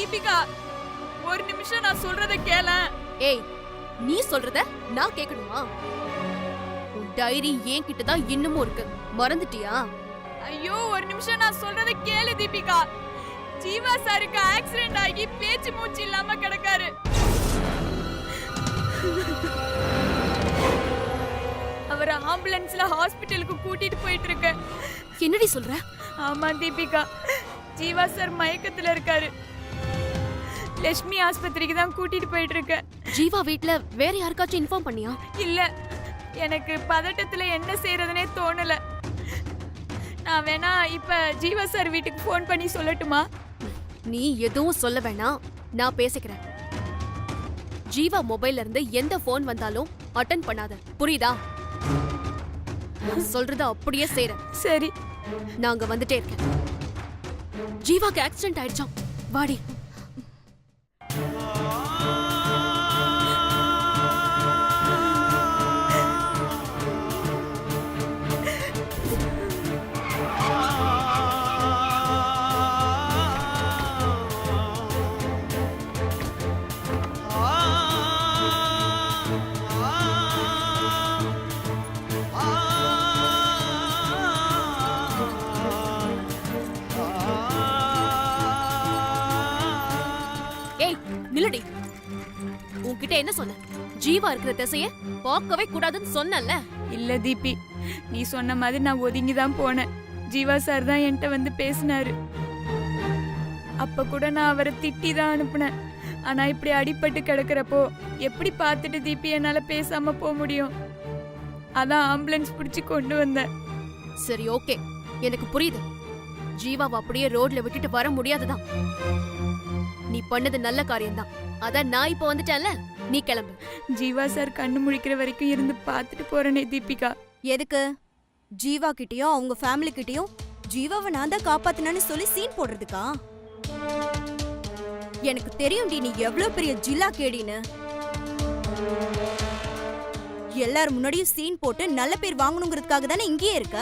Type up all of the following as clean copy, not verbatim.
தீபிகா, ஒரு நிமிஷம் நான் சொல்றத கேள. ஏய், நீ சொல்றத நான் கேட்கணுமா? உன் டைரி ஏன் கிட்ட தான் இன்னமும் இருக்கு, மறந்துட்டியா? ஐயோ, ஒரு நிமிஷம் நான் சொல்றத கேளு தீபிகா. ஜீவா சாருக்கு ஆக்சிடென்ட் ஆகி பேச்சு மூச்சு இல்லாம கிடக்காரு. அவரை ஆம்புலன்ஸ்ல ஹாஸ்பிட்டலுக்கு கூட்டிட்டு போயிட்டு இருக்கேன். என்னடி சொல்ற? ஆமா தீபிகா, ஜீவா சார் மயக்கத்துல இருக்காரு. லட்சுமி ஆஸ்பத்திரிக்கு தான் கூட்டிட்டு போயிட்டு இருக்கேன். ஜீவா வீட்ல வேற யாருக்காச்சும் இன்ஃபார்ம் பண்ணியா? இல்ல, எனக்கு பதட்டத்துல என்ன செய்யறதுனே தோணல. நான் வேணா இப்ப ஜீவா சார் வீட்டுக்கு ஃபோன் பண்ணி சொல்லட்டுமா? நீ எதுவும் சொல்ல வேணாம், நான் பேசிக்கிறேன். ஜீவா மொபைல்ல இருந்து எந்த போன் வந்தாலும் அட்டெண்ட் பண்ணாத, புரியுதா? சொல்றத அப்படியே செய்ற. சரி, நாங்க வந்துட்டே இருக்கேன். ஜீவாக்கு ஆக்சிடென்ட் ஆயிடுச்சாம், வாடி. நில்லடி. உன்கிட்ட என்ன சொன்ன? ஜீவா இருக்கிற திசைய பார்க்கவே கூடாதுன்னு சொன்னல. இல்ல தீபி, நீ சொன்ன மாதிரி நான் ஒதுங்கி தான் போனேன். ஜீவா சார் தான் என்கிட்ட வந்து பேசினாரு. அப்ப கூட நான் அவரை திட்டி தான் அனுப்புனேன். ஆனா இப்படி அடிபட்டு கிடக்கிறப்போ எப்படி பார்த்துட்டு தீபி என்னால பேசாம போக முடியும்? அதான் ஆம்புலன்ஸ் பிடிச்சு கொண்டு வந்தேன். சரி, ஓகே, எனக்கு புரியுது. ஜீவாவை அப்படியே ரோட்ல விட்டுட்டு வர முடியாதுதான். நீ பண்ணது நல்ல காரியம்தான். அதான் நான் இப்ப வந்துட்டேன்ல, நீ கிளம்பு. ஜீவா சார் கண்ணு முழிக்கிற வரைக்கும் இருந்து பார்த்துட்டு போறேனே தீபிகா. எதுக்கு? ஜீவா கிட்டயும் அவங்க ஃபேமிலி கிட்டயும் ஜீவாவை நான் தான் காப்பாத்தினு சொல்லி சீன் போடுறதுக்கா? எனக்கு தெரியும்டி நீ எவ்வளவு பெரிய ஜில்லா கேடின்னு. எல்லாரும் முன்னாடியும் சீன் போட்டு நல்ல பேர் வாங்கணுங்கிறதுக்காக தானே இங்கேயே இருக்க.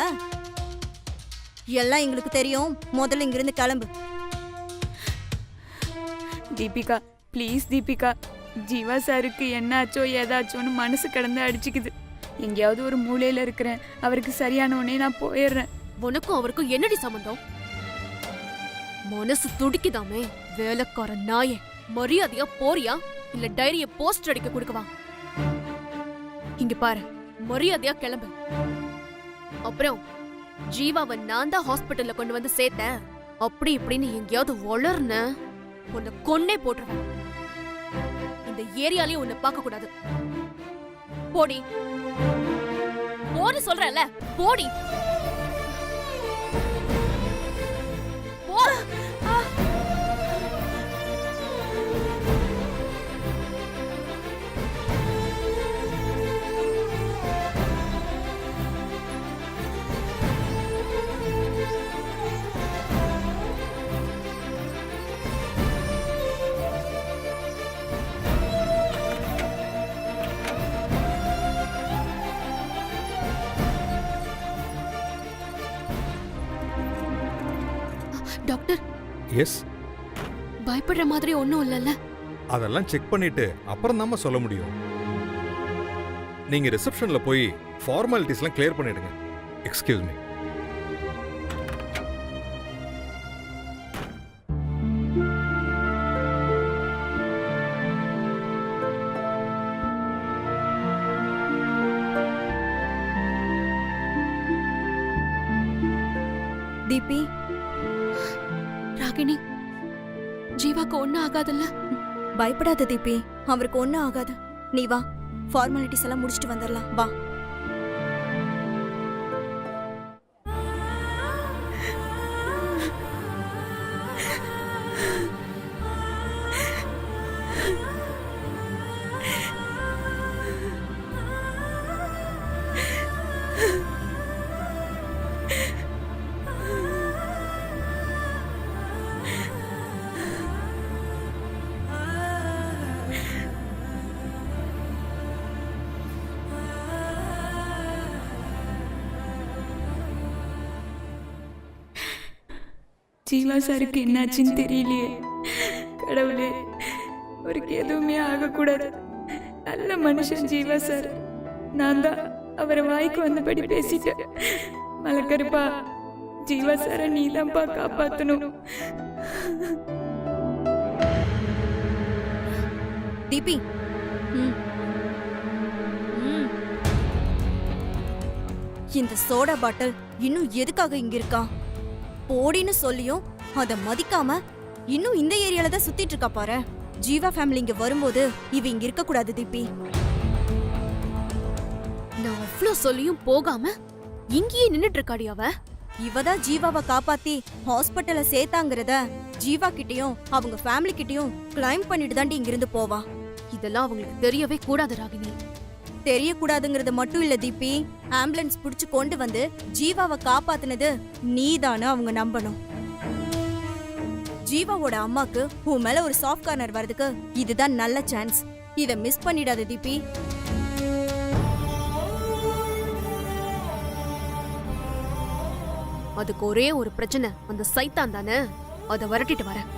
எல்லாம் எங்களுக்கு தெரியும். முதல்ல இங்கிருந்து கிளம்பு. தீபிகா, ப்ளீஸ் தீபிகா, ஜீவா சாருக்கு என்ன ஆச்சோ ஏதாச்சோன்னு மனசு கடந்து அடிச்சுக்குது. எங்கேயாவது ஒரு மூலையில இருக்கிறேன். அவருக்கு சரியான உடனே நான் போயிடுறேன். உனக்கும் அவருக்கும் என்னடி சம்பந்தம்? மனசு துடிக்குதாமே. வேலைக்கார நாயே, மரியாதையா போறியா இல்ல டைரிய போஸ்ட் அடிக்க கொடுக்கவா? இங்க பாரு, மரியாதையா கிளம்பு. அப்புறம் ஜீவாவை நான் தான் ஹாஸ்பிட்டல்ல கொண்டு வந்து சேர்த்தேன் அப்படி இப்படின்னு எங்கேயாவது வளர்ன உன்னை கொன்னே போட்டுருவேன். இந்த ஏரியாலயே உன்னை பார்க்க கூடாது. போடி, போடி சொல்றேன்ல, போடி. போ. டாக்டர். எஸ். பயப்படுற மாதிரி ஒண்ணும் இல்லல்ல? அதெல்லாம் செக் பண்ணிட்டு அப்புறம் தான் சொல்ல முடியும். நீங்க ரிசப்ஷன்ல போய் ஃபார்மாலிட்டிஸ்லாம் கிளியர் பண்ணிடுங்க. Excuse me. தீபி, ராகினி, ஜீவாக்கு ஒண்ணும் ஆகாதுல்ல? பயப்படாத தீபி, அவருக்கு ஒண்ணும் ஆகாது. நீ வா, ஃபார்மாலிட்டிஸ் எல்லாம் முடிச்சிட்டு வந்துடலாம். வா. ஜீவா சாருக்கு என்னாச்சுன்னு தெரியலையே. கடவுளே, அவருக்கு எதுவுமே ஆகக்கூடாது. நல்ல மனுஷன் ஜீவா சார். நான் தான் அவரை வாய்க்கு வந்தபடி பேசிட்டேன். மலக்கருப்பா, ஜீவா சார நீதான்ப்பா காப்பாத்தணும். தீபி, ம். ம். இந்த சோடா பாட்டில் இன்னும் எதுக்காக இங்க இருக்கா? போடின்னு சொல்லியும் அத மதிக்காம இன்னும் இந்த ஏரியால தான் சுத்திட்டு இருக்கா பாரு. ஜீவா ஃபேமிலி இங்க வரும்போது இவ இங்க இருக்க கூடாது தீபி. நான் அவ்ளோ சொல்லியும் போகாம இங்கேயே நின்னுட்டு இருக்காடி அவ. இவதான் ஜீவாவை காப்பாத்தி ஹாஸ்பிட்டல்ல சேர்த்தாங்கிறத ஜீவா கிட்டயும் அவங்க ஃபேமிலி கிட்டயும் கிளைம் பண்ணிட்டு தாண்டி இங்கிருந்து போவா. இதெல்லாம் அவங்களுக்கு தெரியவே கூடாது ராகினி. தெரியக்கூடாதுங்கிறது மட்டும் இல்ல தீபி, ஆம்புலன்ஸ் புடிச்சு கொண்டு வந்து ஜீவாவை காப்பாத்துனது நீதானு அவங்க நம்பணும். ஜீவாவோட அம்மாக்கு உன் மேல ஒரு சாஃப்ட் கார்னர் வரதுக்கு இதுதான் நல்ல சான்ஸ். இத மிஸ் பண்ணிடாத தீபி. அதுக்கு ஒரே ஒரு பிரச்சனை, அந்த சைத்தான் தானே, அதை விரட்டிட்டு வரேன்.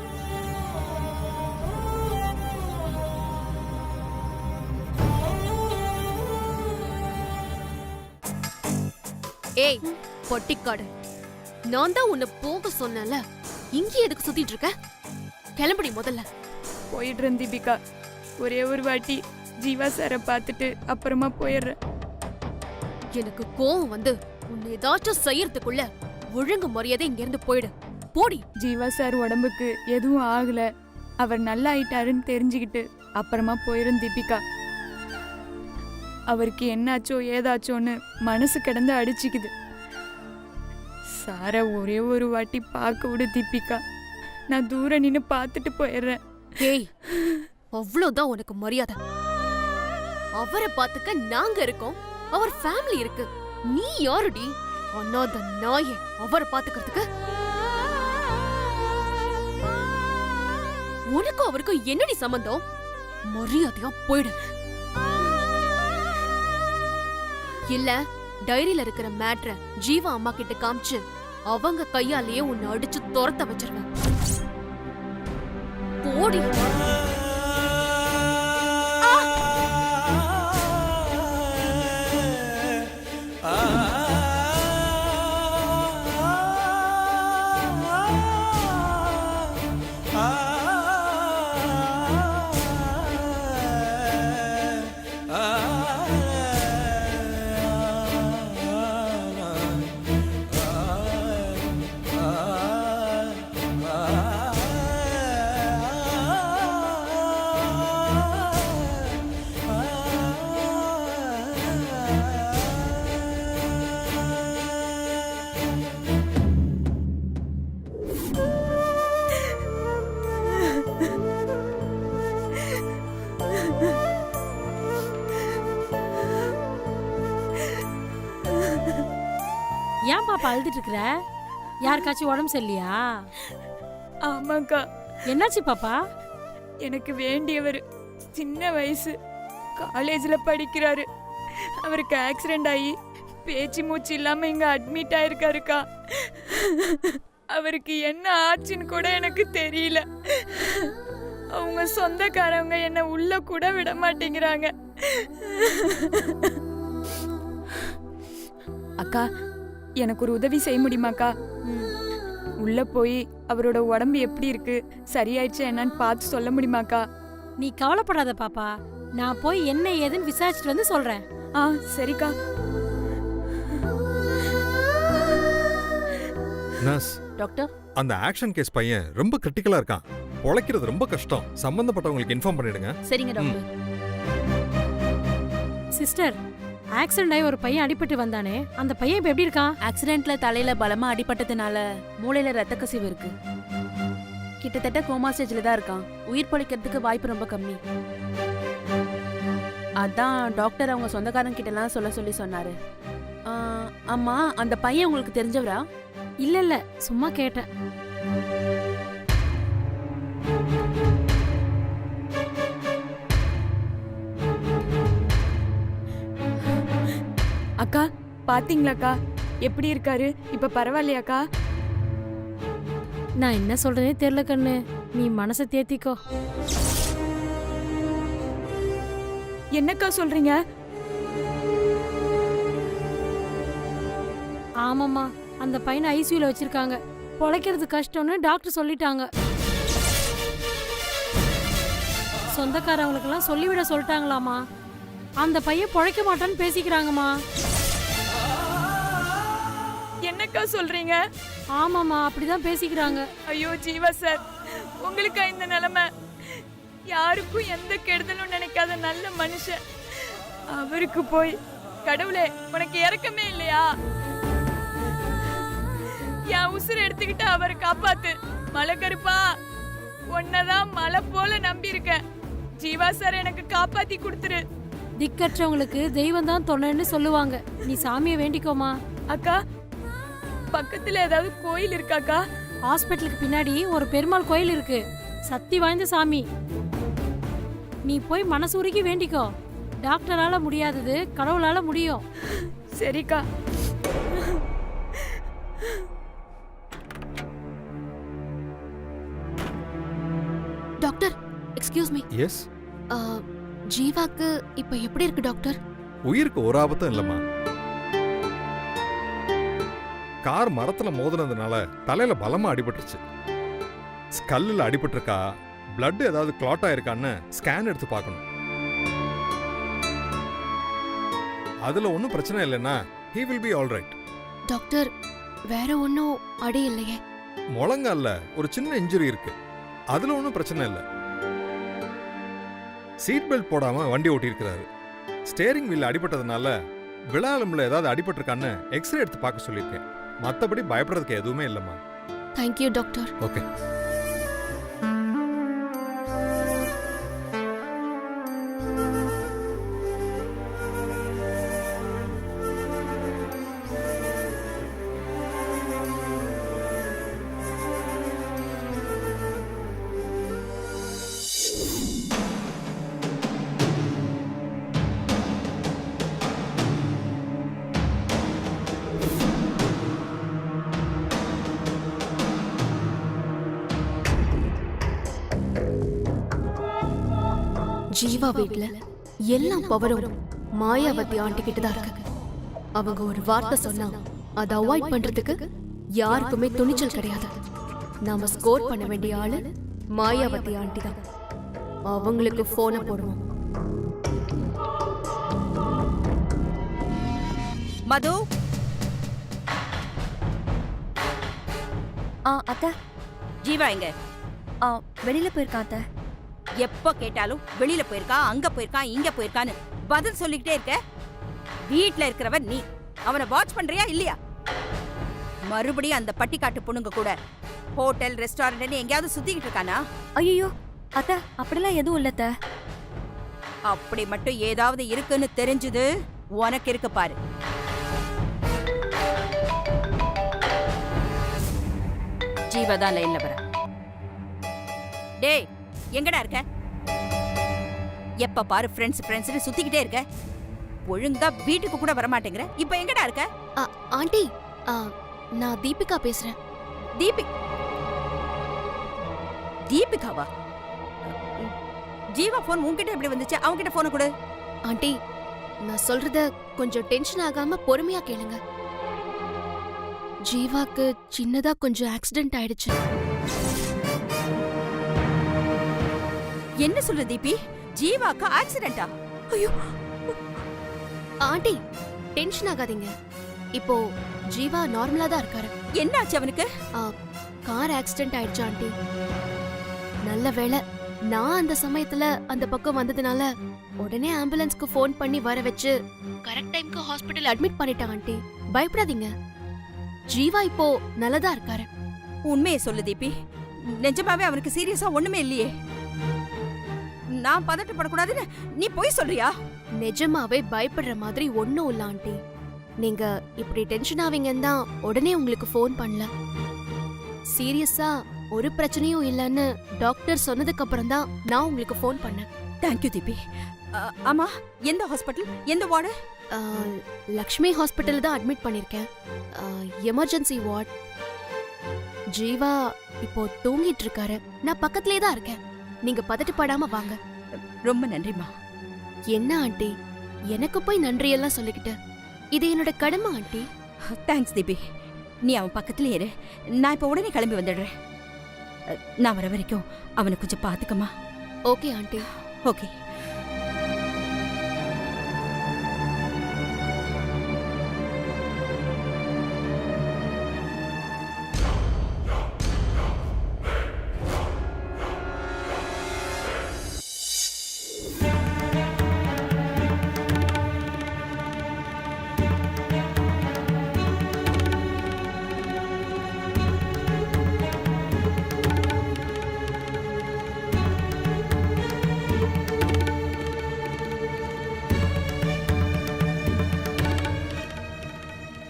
ஏய் பொட்டிக்காடு, நான் தான் உன்னை போக சொன்னல, இங்கே எதுக்கு சுத்திட்டு இருக்க? கிளம்படி முதல்ல. போயிடுறேன் தீபிகா. ஒரே ஒரு வாட்டி ஜீவா சாரை பார்த்துட்டு அப்புறமா போயிடுறேன். எனக்கு கோவம் வந்து உன்னை ஏதாச்சும் செய்யறதுக்குள்ள ஒழுங்கு மரியாதை இங்க இருந்து போயிடு. போடி. ஜீவா சார் உடம்புக்கு எதுவும் ஆகல, அவர் நல்லா ஆயிட்டாருன்னு தெரிஞ்சுக்கிட்டு அப்புறமா போயிடும் தீபிகா. அவருக்கு என்னாச்சோ ஏதாச்சோன்னு மனசு கிடந்து அடிச்சுக்குது. சார ஒரே ஒரு வாட்டி பார்க்க விடு தீபிகா. நான் தூரம் நின்னு பார்த்துட்டு போயிடுறேன். ஏய், அவ்வளவுதான் உனக்கு மரியாதை. அவரை பார்த்துக்க நாங்க இருக்கோம், அவர் ஃபேமிலி இருக்கு. நீ யாருடி அனாத நாயே அவரை பார்த்துக்கிறதுக்கு? உனக்கும் அவருக்கும் என்னடி சம்பந்தம்? மரியாதையா போயிடு. இல்ல டைரியில இருக்கிற மேட்ர ஜீவா அம்மா கிட்ட காமிச்சு அவங்க கையாலேயே உன்னை அடிச்சு துரத்த வச்சிருவேன். போடி. ஏன் பாப்பா அழுதுட்டு இருக்கிற? யாருக்காச்சும் உடம்பு சரியில்லையா? ஆமாக்கா, என்னாச்சு பாப்பா? எனக்கு வேண்டியவர் சின்ன வயசு காலேஜ்ல படிக்கிறாரு. அவருக்கு ஆக்சிடென்ட் ஆகி பேச்சு மூச்சு இல்லாம இங்க அட்மிட் ஆயிருக்காருக்கா. அவருக்கு என்ன ஆச்சுன்னு கூட எனக்கு தெரியல. அவங்க சொந்தக்காரங்க என்ன உள்ள கூட விட மாட்டேங்கிறாங்க. அக்கா, எனக்கு ஒரு உதவி செய்ய முடியுமாக்கா? உள்ள போய் அவரோட உடம்பு எப்படி இருக்கு, சரியாயிடுச்சா என்னன்னு பார்த்து சொல்ல முடியுமாக்கா? நீ கவலைப்படாத பாப்பா, நான் போய் என்ன ஏதுன்னு விசாரிச்சுட்டு வந்து சொல்றேன். ஆ சரிக்கா. நர்ஸ் டாக்டர், அந்த ஆக்ஷன் கேஸ் பையன் ரொம்ப கிரிட்டிக்கலா இருக்கான். பொழைக்கிறது ரொம்ப கஷ்டம். சம்பந்தப்பட்டவங்களுக்கு இன்ஃபார்ம் பண்ணிடுங்க. சரிங்க டாக்டர். சிஸ்டர், ஆக்சிடென்ட் ஆகி ஒரு பையன் அடிபட்டு வந்தானே, அந்த பையன் இப்ப எப்படி இருக்கான்? ஆக்சிடென்ட்ல தலையில பலமா அடிபட்டதுனால மூளையில ரத்த கசிவு இருக்கு. கிட்டத்தட்ட கோமா ஸ்டேஜ்ல தான் இருக்கான். உயிர் பொழைக்கிறதுக்கு வாய்ப்பு ரொம்ப கம்மி. அதான் டாக்டர் அவங்க சொந்தக்காரங்க கிட்ட எல்லாம் சொல்ல சொல்லி சொன்னாரு. அம்மா, அந்த பையன் உங்களுக்கு தெரிஞ்சவரா? இல்ல இல்ல, சும்மா கேட்டேன். அக்கா பாத்தீங்களாக்கா எப்படி இருக்காரு? இப்ப பரவாயில்லையாக்கா? நான் என்ன சொல்றேனே தெரியல கண்ணு. நீ மனசை தேத்திக்கோ. என்னக்கா சொல்றீங்க? ஆமாம்மா, அந்த பையனை ஐசியூல வச்சிருக்காங்க. பொழைக்கிறது கஷ்டம்னு டாக்டர் சொல்லிட்டாங்க. சொந்தக்காரவங்களுக்கெல்லாம் சொல்லிவிட சொல்லிட்டாங்களாமா. அந்த பையன் பொழைக்க மாட்டான்னு பேசிக்கிறாங்கம்மா. என்னக்கா சொல்றீங்க? ஆமாம்மா, அப்படிதான் பேசிக்கிறாங்க. ஐயோ ஜீவா சார், உங்களுக்கா இந்த நிலைமை? யாருக்கும் எந்த கெடுதலும் நினைக்காத நல்ல மனுஷன் அவருக்கு போய், கடவுளே உனக்கு இரக்கமே இல்லையா? என் உசுரை எடுத்துக்கிட்டு அவரை காப்பாத்து. மலை கருப்பா, உன்னதான் மலை போல நம்பி இருக்கேன். ஜீவா சார் எனக்கு காப்பாத்தி கொடுத்துரு. திக்கற்றவங்களுக்கு தெய்வம் தான் துணைன்னு சொல்லுவாங்க. நீ சாமியை வேண்டிக்கோமா. அக்கா, பக்கத்துல ஏதாவது கோயில் இருக்காக்கா? ஹாஸ்பிட்டலுக்கு பின்னாடி ஒரு பெருமாள் கோயில் இருக்கு. சக்தி வாய்ந்த சாமி. நீ போய் மனசூருகி வேண்டிக்கோ. டாக்டரால முடியாதது கடவுளால முடியும். சரிக்கா. Doctor, excuse me. எஸ். ஜீவாக்கு இப்ப எப்படி இருக்கு டாக்டர்? உயிருக்கு ஒரு ஆபத்தும் இல்லம்மா. கார் மரத்துல மோதினதுனால தலையில பலமா அடிபட்டுருச்சு. ஸ்கல்லில் அடிபட்டிருக்கா, பிளட் ஏதாவது கிளாட் ஆயிருக்கான்னு ஸ்கேன் எடுத்து பார்க்கணும். அதுல ஒன்றும் பிரச்சனை இல்லைன்னா he will be all right. Doctor, வேற ஒன்னும் அடி இல்லையே? முழங்கால்ல ஒரு சின்ன இன்ஜுரி இருக்கு, அதுல ஒன்றும் பிரச்சனை இல்லை. சீட் பெல்ட் போடாம வண்டி ஓட்டியிருக்கிறாரு. ஸ்டேரிங் வீல் அடிபட்டதுனால விழாலம்ல ஏதாவது அடிபட்டிருக்கான்னு எக்ஸ்ரே எடுத்து பார்க்க சொல்லியிருக்கேன். மற்றபடி பயப்படுறதுக்கு எதுவுமே இல்லைம்மா. Thank you doctor. ஓகே. ஜீவா வீட்ல எல்லா பவரும் மாயாவதி ஆண்டி கிட்ட தான் இருக்கு. அவங்க ஒரு வார்த்தை சொன்னா அதை அவாய்ட் பண்றதுக்கு யாருக்குமே துணிச்சல் கிடையாது. நாம ஸ்கோர் பண்ண வேண்டிய ஆளு மாயாவதி ஆண்டி தான். அவங்களுக்கு போனை போடுவோம். மது. அத்தை, ஜீவா எங்க? வெளியில போயிருக்கான் அத்தை. எப்ப கேட்டாலும் வெளியில போயிருக்கா, அங்க போயிருக்கா, இங்க போயிருக்கான்னு பதில் சொல்லிக்கிட்டே இருக்க. வீட்ல இருக்கிறவன் நீ, அவனை வாட்ச் பண்றியா இல்லையா? மறுபடியும் அந்த பட்டிக்காட்டு பொண்ணுங்க கூட ஹோட்டல் ரெஸ்டாரண்ட் எங்கேயாவது சுத்திக்கிட்டு இருக்கானா? ஐயோ அத்தை, அப்படிலாம் எதுவும் இல்ல அத்தை. அப்படி மட்டும் ஏதாவது இருக்குன்னு தெரிஞ்சது உனக்கு இருக்கு பாரு. ஜீவதான் லைன்ல வர. டேய், எங்கடா இருக்க? எப்ப பாரு ஃப்ரெண்ட்ஸ் ஃப்ரெண்ட்ஸ்னு சுத்திக்கிட்டே இருக்க. ஒழுங்கா வீட்டுக்கு கூட வர மாட்டேங்கிற. இப்ப எங்கடா இருக்க? ஆண்டி, நான் தீபிகா பேசுறேன். தீபிகாவா? ஜீவா போன் உன்கிட்ட எப்படி வந்துச்சு? அவன்கிட்ட போனை கொடு. ஆண்டி, நான் சொல்றத கொஞ்சம் டென்ஷன் ஆகாம பொறுமையா கேளுங்க. ஜீவாக்கு சின்னதா கொஞ்சம் ஆக்சிடென்ட் ஆயிடுச்சு. என்ன சொல்ற தீபி? ஜீவாக்கு ஆக்சிடென்ட்டா? ஐயோ ஆண்டி, டென்ஷன் ஆகாதீங்க. இப்போ ஜீவா நார்மலா தான் இருக்காரு. என்னாச்சு அவனுக்கு? கார் ஆக்சிடென்ட் ஆயிடுச்சு ஆண்டி. நல்ல வேளை நான் அந்த சமயத்துல அந்த பக்கம் வந்ததுனால உடனே ஆம்புலன்ஸ்க்கு ஃபோன் பண்ணி வர வச்சு கரெக்ட் டைம்க்கு ஹாஸ்பிடல் அட்மிட் பண்ணிட்டாங்க ஆண்டி. பயப்படாதீங்க, ஜீவா இப்போ நல்லதா இருக்காரு. உண்மையை சொல்லு தீபி. நிஜமாவே அவனுக்கு சீரியஸா ஒண்ணுமே இல்லையே? நான் பதட்டப்படக்கூடாதுன்னு நீ போய் சொல்றியா? நிஜமாவே பயப்படுற மாதிரி ஒன்னும் இல்ல ஆண்டி. நீங்க இப்படி டென்ஷன் ஆவீங்கன்னு தான் உடனே உங்களுக்கு ஃபோன் பண்ணல. சீரியஸா ஒரு பிரச்சனையும் இல்லைன்னு டாக்டர் சொன்னதுக்கு அப்புறம் தான் நான் உங்களுக்கு ஃபோன் பண்ணேன். தேங்க்யூ தீபி. ஆமா, எந்த ஹாஸ்பிட்டல், எந்த வார்டு? லக்ஷ்மி ஹாஸ்பிட்டல் தான் அட்மிட் பண்ணிருக்கேன். Emergency ward. ஜீவா இப்போ தூங்கிட்டு இருக்காரு. நான் பக்கத்திலே தான் இருக்கேன். நீங்க பதட்டப்படாம வாங்க. ரொம்ப நன்றிம்மா. என்ன ஆண்டி, எனக்கு போய் நன்றியெல்லாம் சொல்லிக்கிட்டு? இது என்னோட கடமை ஆண்டி. தேங்க்ஸ் தீபி. நீ அவன் பக்கத்துல இரு. நான் இப்ப உடனே கிளம்பி வந்துடுறேன். நான் வர வரைக்கும் அவனை கொஞ்சம் பாத்துக்கமா. Okay aunty. ஓகே.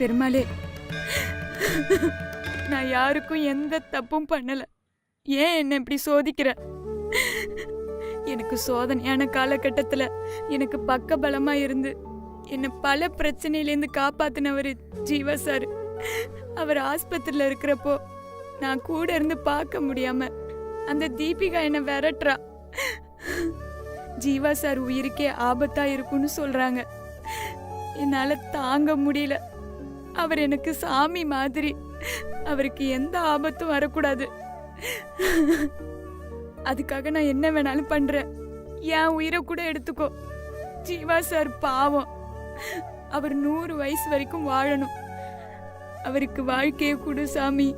பெருமாளே, நான் யாருக்கும் எந்த தப்பும் பண்ணல. ஏன் என்ன இப்படி சோதிக்கிற? எனக்கு சோதனையான காலகட்டத்துல எனக்கு பக்க பலமா இருந்து என்ன பல பிரச்சனையிலேருந்து காப்பாத்தினவர் ஜீவா சார். அவர் ஆஸ்பத்திரியில இருக்கிறப்போ நான் கூட இருந்து பார்க்க முடியாம அந்த தீபிகா என்ன விரட்டுறா. ஜீவா சார் உயிருக்கே ஆபத்தா இருக்குன்னு சொல்றாங்க. என்னால தாங்க முடியல. அவர் எனக்கு சாமி மாதிரி. அவருக்கு எந்த ஆபத்தும் வரக்கூடாது. அதுக்காக நான் என்ன வேணாலும் பண்றேன். என் உயிரை கூட எடுத்துக்கோ. ஜீவா சார் பாவம். அவர் 100 வயசு வரைக்கும் வாழணும். அவருக்கு வாழ்க்கையை கொடு சாமி.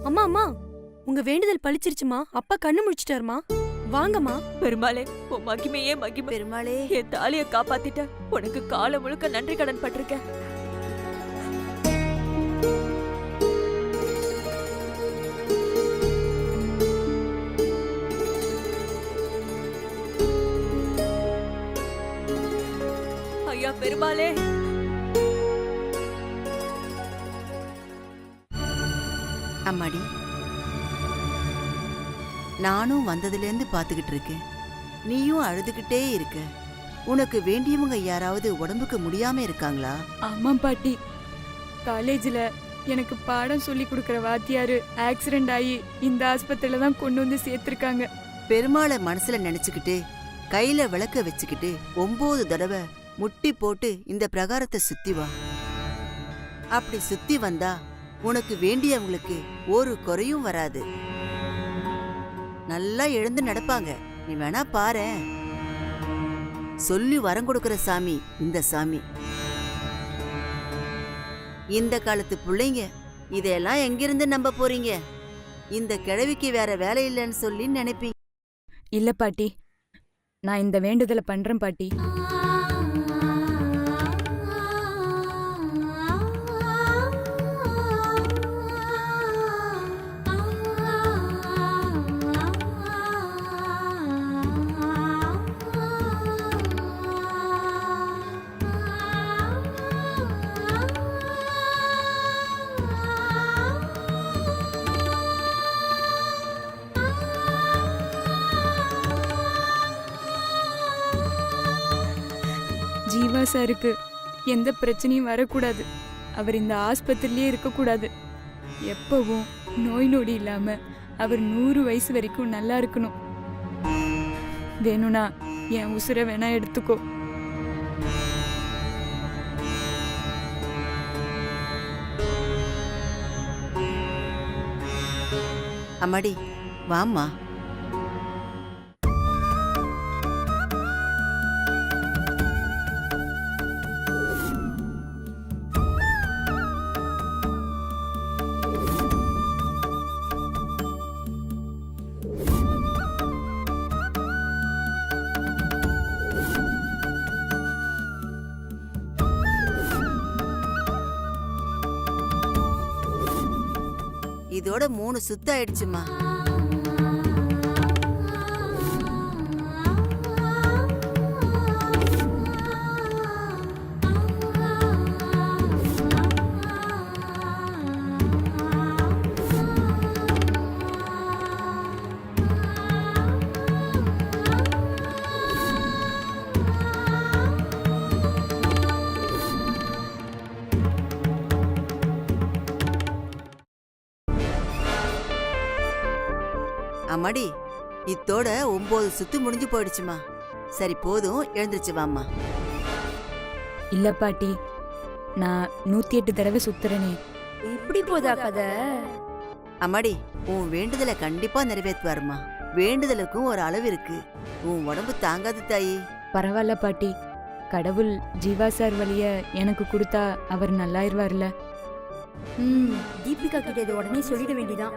அம்மா அம்மா, உங்க வேண்டுதல் பழிச்சிருச்சுமா. அப்பா கண்ணு முழிச்சிட்டாருமா. வாங்கம்மா. பெருமாளே, உன் மகிமையே மகிமை. பெருமாளே, என் தாலிய காப்பாத்திட்ட. உனக்கு காலம் முழுக்க நன்றி கடன் பட்டிருக்கேன். ஐயா பெருமாளே. அம்மாடி, நானும் வந்ததுலேருந்து பார்த்துக்கிட்டு இருக்கேன். நீயும் அழுதுகிட்டே இருக்க. உனக்கு வேண்டியவங்க யாராவது உடம்புக்கு முடியாம இருக்காங்களா? ஆமா பாட்டி. காலேஜில் எனக்கு பாடம் சொல்லி கொடுக்குற வாத்தியாரு ஆக்சிடென்ட் ஆகி இந்த ஆஸ்பத்திரியில தான் கொண்டு வந்து சேர்த்துருக்காங்க. பெருமாளை மனசுல நினைச்சுக்கிட்டு கையில விளக்க வச்சுக்கிட்டு 9 தடவை முட்டி போட்டு இந்த பிரகாரத்தை சுத்தி வா. அப்படி சுத்தி வந்தா உனக்கு வேண்டியவங்களுக்கு ஒரு குறையும் வராது. நல்லா எழுந்து நடப்பாங்க. நீ வேணா பாரேன். சொல்லி வரம் கொடுக்கிற சாமி இந்த சாமி. இந்த காலத்து பிள்ளைங்க இதெல்லாம் எங்கிருந்து நம்ப போறீங்க? இந்த கிழவிக்கு வேற வேலை இல்லைன்னு சொல்லி நினைப்பீங்க. இல்ல பாட்டி, நான் இந்த வேண்டுதலை பண்றேன் பாட்டி. ஜீவா சாருக்கு எந்த பிரச்சனையும் வரக்கூடாது. அவர் இந்த ஆஸ்பத்திரிலேயே இருக்கக்கூடாது. எப்பவும் நோய் நொடி இல்லாம அவர் 100 வயசு வரைக்கும் நல்லா இருக்கணும். வேணும்னா என் உசுரை வேணா எடுத்துக்கோ. அம்மாடி, வாம்மா. இதோட 3 சுத்து ஆயிடுச்சுமா. அம்மாடி இத்தோட 9 சுத்து முடிஞ்சு போயிடுச்சுமா. சரி போதும், எழுந்திருச்சு வாம்மா. இல்ல பாட்டி, நான் 108 தடவை சுத்துறேனே. இப்படி போதா கதை? அம்மாடி உன் வேண்டுதலை கண்டிப்பா நிறைவேற்றுவாருமா. வேண்டுதலுக்கும் ஒரு அளவு இருக்கு. உன் உடம்பு தாங்காது தாயி. பரவாயில்ல பாட்டி, கடவுள் ஜீவா சார் வழிய எனக்கு கொடுத்தா அவர் நல்லாயிருவார்ல. தீபிகா கிட்ட இதை உடனே சொல்லிட வேண்டியதான்.